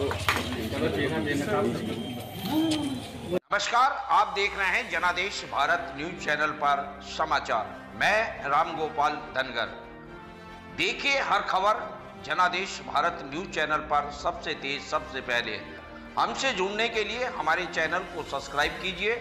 नमस्कार, आप देख रहे हैं जनादेश भारत न्यूज चैनल पर समाचार। मैं रामगोपाल धनगर। देखिए हर खबर जनादेश भारत न्यूज चैनल पर सबसे तेज सबसे पहले। हमसे जुड़ने के लिए हमारे चैनल को सब्सक्राइब कीजिए,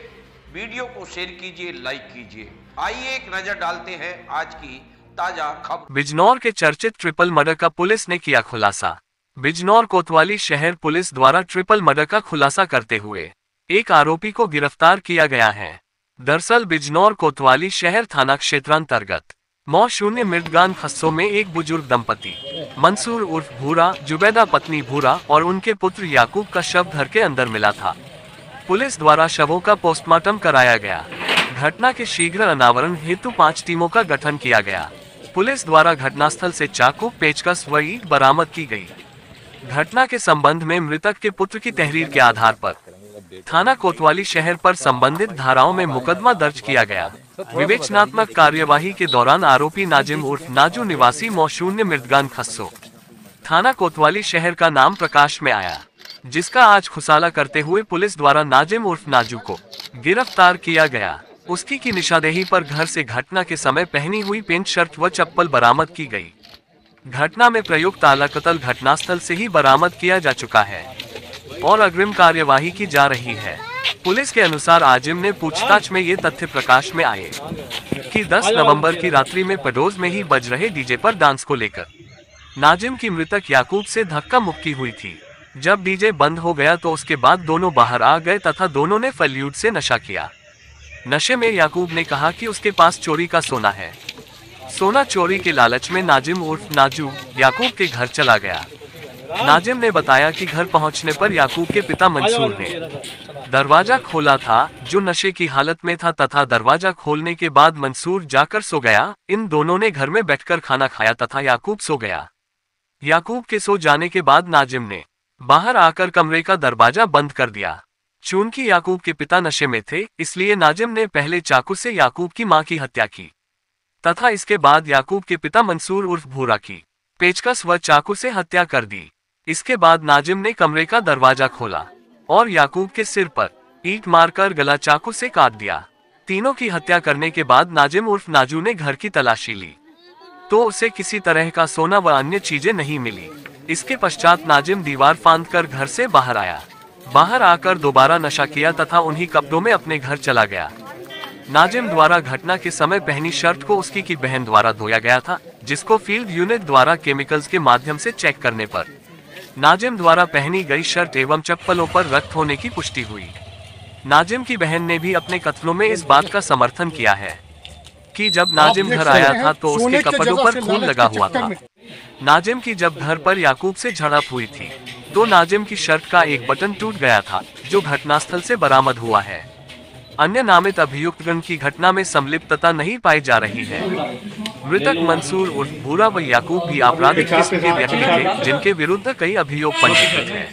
वीडियो को शेयर कीजिए, लाइक कीजिए। आइए एक नजर डालते हैं आज की ताजा खबर। बिजनौर के चर्चित ट्रिपल मर्डर का पुलिस ने किया खुलासा। बिजनौर कोतवाली शहर पुलिस द्वारा ट्रिपल मर्डर का खुलासा करते हुए एक आरोपी को गिरफ्तार किया गया है। दरअसल बिजनौर कोतवाली शहर थाना क्षेत्रांतर्गत मौ 0 मृतगान खस्सों में एक बुजुर्ग दंपति मंसूर उर्फ भूरा, जुबैदा पत्नी भूरा और उनके पुत्र याकूब का शव घर के अंदर मिला था। पुलिस द्वारा शवों का पोस्टमार्टम कराया गया। घटना के शीघ्र अनावरण हेतु 5 टीमों का गठन किया गया। पुलिस द्वारा घटनास्थल से चाकू, पेचकस व ईंट बरामद की गई। घटना के संबंध में मृतक के पुत्र की तहरीर के आधार पर थाना कोतवाली शहर पर संबंधित धाराओं में मुकदमा दर्ज किया गया। विवेचनात्मक कार्यवाही के दौरान आरोपी नाजिम उर्फ नाजू निवासी मौ 0 मृतगान खस्सो थाना कोतवाली शहर का नाम प्रकाश में आया, जिसका आज खुलासा करते हुए पुलिस द्वारा नाजिम उर्फ नाजू को गिरफ्तार किया गया। उसकी की निशानदेही पर घर से घटना के समय पहनी हुई पेंट शर्ट व चप्पल बरामद की गई। घटना में प्रयुक्त आला कत्ल घटनास्थल से ही बरामद किया जा चुका है और अग्रिम कार्यवाही की जा रही है। पुलिस के अनुसार आजिम ने पूछताछ में ये तथ्य प्रकाश में आए कि 10 नवंबर की रात्रि में पड़ोस में ही बज रहे डीजे पर डांस को लेकर नाजिम की मृतक याकूब से धक्का मुक्की हुई थी। जब डीजे बंद हो गया तो उसके बाद दोनों बाहर आ गए तथा दोनों ने फल्यूड से नशा किया। नशे में याकूब ने कहा कि उसके पास चोरी का सोना है। सोना चोरी के लालच में नाजिम उर्फ नाजू याकूब के घर चला गया। नाजिम ने बताया कि घर पहुंचने पर याकूब के पिता मंसूर ने दरवाजा खोला था, जो नशे की हालत में था, तथा दरवाजा खोलने के बाद मंसूर जाकर सो गया। इन दोनों ने घर में बैठकर खाना खाया तथा याकूब सो गया। याकूब के सो जाने के बाद नाजिम ने बाहर आकर कमरे का दरवाजा बंद कर दिया। चूंकि याकूब के पिता नशे में थे, इसलिए नाजिम ने पहले चाकू से याकूब की मां की हत्या की तथा इसके बाद याकूब के पिता मंसूर उर्फ भूरा की पेचकस व चाकू से हत्या कर दी। इसके बाद नाजिम ने कमरे का दरवाजा खोला और याकूब के सिर पर ईंट मारकर गला चाकू से काट दिया। तीनों की हत्या करने के बाद नाजिम उर्फ नाजू ने घर की तलाशी ली तो उसे किसी तरह का सोना व अन्य चीजें नहीं मिली। इसके पश्चात नाजिम दीवार फांदकर घर से बाहर आया। बाहर आकर दोबारा नशा किया तथा उन्हीं कपड़ों में अपने घर चला गया। नाजिम द्वारा घटना के समय पहनी शर्ट को उसकी की बहन द्वारा धोया गया था, जिसको फील्ड यूनिट द्वारा केमिकल्स के माध्यम से चेक करने पर नाजिम द्वारा पहनी गई शर्ट एवं चप्पलों पर रक्त होने की पुष्टि हुई। नाजिम की बहन ने भी अपने कथनों में इस बात का समर्थन किया है कि जब नाजिम घर आया था तो उसके कपड़ों पर खून लगा हुआ था। नाजिम की जब घर पर याकूब से झड़प हुई थी तो नाजिम की शर्ट का एक बटन टूट गया था, जो घटनास्थल से बरामद हुआ है। अन्य नामित अभियुक्तगण की घटना में संलिप्तता नहीं पाई जा रही है। मृतक मंसूर उर्फ भूरा व याकूब भी आपराधिक किस्म के व्यक्ति थे, जिनके विरुद्ध कई अभियोग पंजीकृत हैं।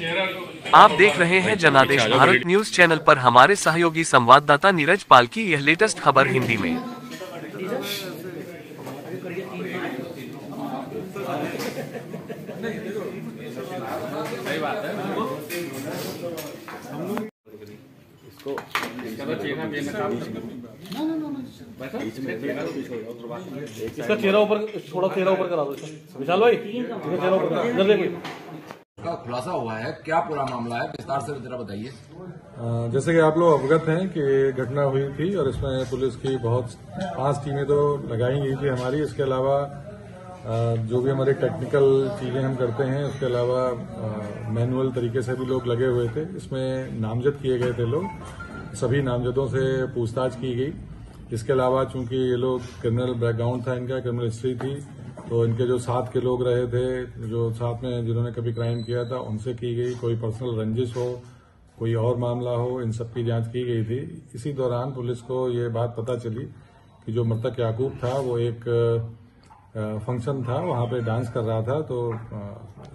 आप देख रहे हैं जनादेश भारत न्यूज चैनल पर हमारे सहयोगी संवाददाता नीरज पाल की यह लेटेस्ट खबर हिंदी में। इसका चेहरा ऊपर, थोड़ा चेहरा ऊपर करा दो विशाल भाई, इसका चेहरा ऊपर का खुलासा हुआ है, क्या पूरा मामला है, विस्तार से जरा बताइए। जैसे कि आप लोग अवगत हैं कि घटना हुई थी और इसमें पुलिस की 5 टीमें तो लगाई गई थी हमारी। इसके अलावा जो भी हमारे टेक्निकल चीजें हम करते हैं, उसके अलावा मैनुअल तरीके से भी लोग लगे हुए थे। इसमें नामजद किए गए थे लोग, सभी नामजदों से पूछताछ की गई। इसके अलावा चूंकि ये लोग क्रिमिनल बैकग्राउंड था, इनका क्रिमिनल हिस्ट्री थी, तो इनके जो साथ के लोग रहे थे, जो साथ में जिन्होंने कभी क्राइम किया था, उनसे की गई। कोई पर्सनल रंजिश हो, कोई और मामला हो, इन सब की जांच की गई थी। इसी दौरान पुलिस को ये बात पता चली कि जो मृतक याकूब था वो एक फंक्शन था, वहां पे डांस कर रहा था। तो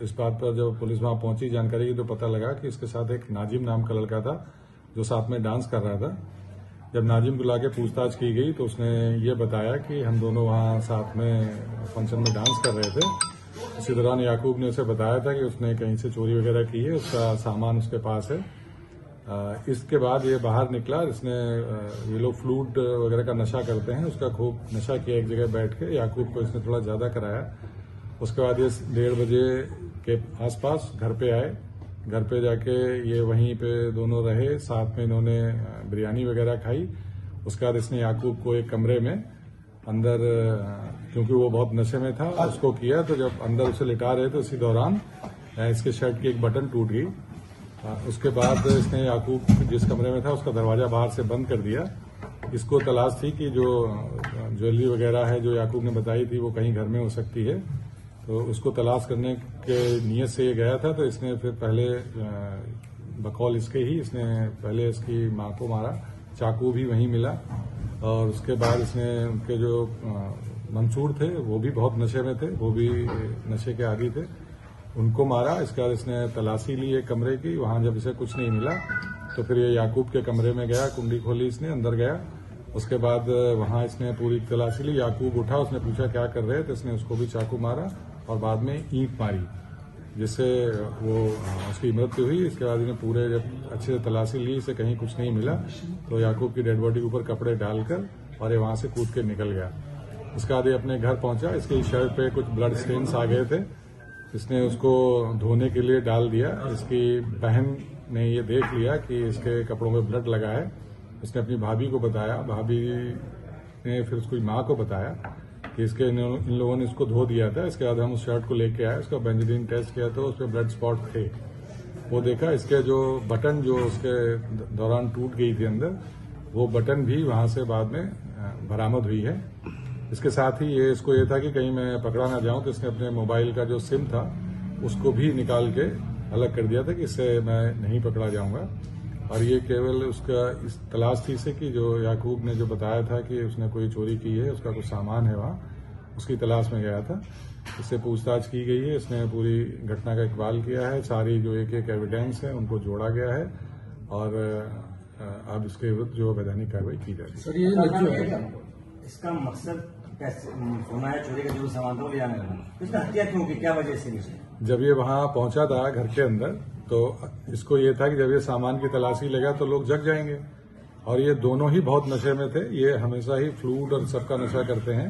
इस बात पर जब पुलिस वहां पहुंची जानकारी की तो पता लगा कि इसके साथ एक नाजिम नाम का लड़का था जो साथ में डांस कर रहा था। जब नाजिम को लाके पूछताछ की गई तो उसने ये बताया कि हम दोनों वहां साथ में फंक्शन में डांस कर रहे थे इसी दौरान याकूब ने उसे बताया था कि उसने कहीं से चोरी वगैरह की है, उसका सामान उसके पास है। इसके बाद ये बाहर निकला, इसने ये लोग फ्लूट वगैरह का नशा करते हैं, उसका खूब नशा किया एक जगह बैठ के। याकूब को इसने थोड़ा ज्यादा कराया। उसके बाद ये 1:30 बजे के आसपास घर पे आए। घर पे जाके ये वहीं पे दोनों रहे, साथ में इन्होंने बिरयानी वगैरह खाई। उसके बाद इसने याकूब को एक कमरे में अंदर, क्योंकि वो बहुत नशे में था, उसको किया। तो जब अंदर उसे लिटा रहे थे उसी दौरान इसके शर्ट की एक बटन टूट गई। उसके बाद इसने याकूब जिस कमरे में था उसका दरवाजा बाहर से बंद कर दिया। इसको तलाश थी कि जो ज्वेलरी वगैरह है जो याकूब ने बताई थी वो कहीं घर में हो सकती है, तो उसको तलाश करने के नियत से ये गया था। तो इसने फिर पहले बकौल इसके ही इसने पहले इसकी मां को मारा, चाकू भी वहीं मिला। और उसके बाद इसने उनके जो मंसूर थे वो भी बहुत नशे में थे, वो भी नशे के आदी थे, उनको मारा। इसके बाद इसने तलाशी ली एक कमरे की, वहां जब इसे कुछ नहीं मिला तो फिर ये याकूब के कमरे में गया, कुंडी खोली इसने, अंदर गया। उसके बाद वहां इसने पूरी तलाशी ली। याकूब उठा, उसने पूछा क्या कर रहे हैं, तो इसने उसको भी चाकू मारा और बाद में ईंट मारी, जिससे वो उसकी मृत्यु हुई। इसके बाद इन्हें पूरे जब अच्छे से तलाशी ली, इसे कहीं कुछ नहीं मिला, तो याकूब की डेड बॉडी के ऊपर कपड़े डालकर और ये वहां से कूद के निकल गया। उसके बाद ये अपने घर पहुंचा। इसकी शर्ट पे कुछ ब्लड स्टेन्स आ गए थे, इसने उसको धोने के लिए डाल दिया। इसकी बहन ने ये देख लिया कि इसके कपड़ों में ब्लड लगा है। उसने अपनी भाभी को बताया, भाभी ने फिर उसकी माँ को बताया कि इसके इन लोगों ने इसको धो दिया था। इसके बाद हम उस शर्ट को लेके आए, उसका बेंजीन टेस्ट किया तो उस पर ब्लड स्पॉट थे। वो देखा, इसके जो बटन जो उसके दौरान टूट गई थी अंदर, वो बटन भी वहां से बाद में बरामद हुई है। इसके साथ ही ये इसको ये था कि कहीं मैं पकड़ा ना जाऊं, तो इसने अपने मोबाइल का जो सिम था उसको भी निकाल के अलग कर दिया था कि इससे मैं नहीं पकड़ा जाऊंगा। और ये केवल उसका इस तलाश थी से कि जो याकूब ने जो बताया था कि उसने कोई चोरी की है, उसका कुछ सामान है वहां, उसकी तलाश में गया था। इससे पूछताछ की गई है, इसने पूरी घटना का इकबाल किया है, सारी जो एक एविडेंस है उनको जोड़ा गया है और अब इसके विरुद्ध जो वैधानिक कार्रवाई की जा रही है। सर ये जो है इसका मकसद सोना या चोरी का जो सामान था वो ले जाने का, इसका हत्या क्यों की, क्या वजह से? जब ये वहां पहुंचा था घर के अंदर, तो इसको ये था कि जब ये सामान की तलाशी लेगा तो लोग जग जाएंगे, और ये दोनों ही बहुत नशे में थे। ये हमेशा ही फ्लूट और सबका नशा करते हैं।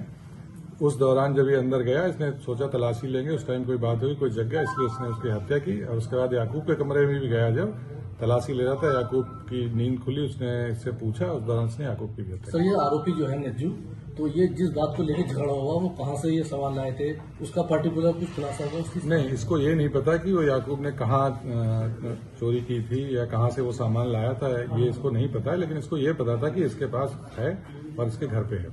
उस दौरान जब ये अंदर गया, इसने सोचा तलाशी लेंगे, उस टाइम कोई बात हुई, कोई जग गया, इसलिए उसने उसकी हत्या की। और उसके बाद याकूब के कमरे में भी गया, जब तलाशी ले रहा था, याकूब की नींद खुली, उसने इससे पूछा, उस दौरान उसने याकूब की हत्या। सर ये आरोपी जो है नज्जू, तो ये जिस बात को लेकर झगड़ा हुआ वो कहाँ से ये सामान लाए थे, उसका पर्टिकुलर कुछ खुलासा हुआ उसकी? नहीं, इसको ये नहीं पता कि वो याकूब ने कहाँ चोरी की थी या कहाँ से वो सामान लाया था, ये इसको नहीं पता है। लेकिन इसको ये पता था कि इसके पास है और इसके घर पे है।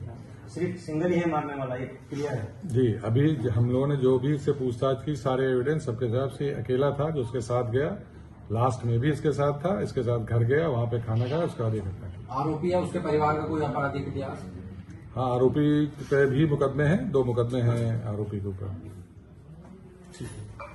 सिर्फ सिंगल ही है मारने वाला, ये क्लियर है? जी, अभी हम लोगों ने जो भी इससे पूछताछ की, सारे एविडेंस सबके हिसाब से अकेला था जो उसके साथ गया। लास्ट में भी इसके साथ था, इसके साथ घर गया, वहां पे खाना खाया, उसके बाद ये घटना की। आरोपी या उसके परिवार का कोई आपराधिक इतिहास? हाँ, आरोपी पे भी मुकदमे हैं, 2 मुकदमे हैं आरोपी के ऊपर। ठीक है।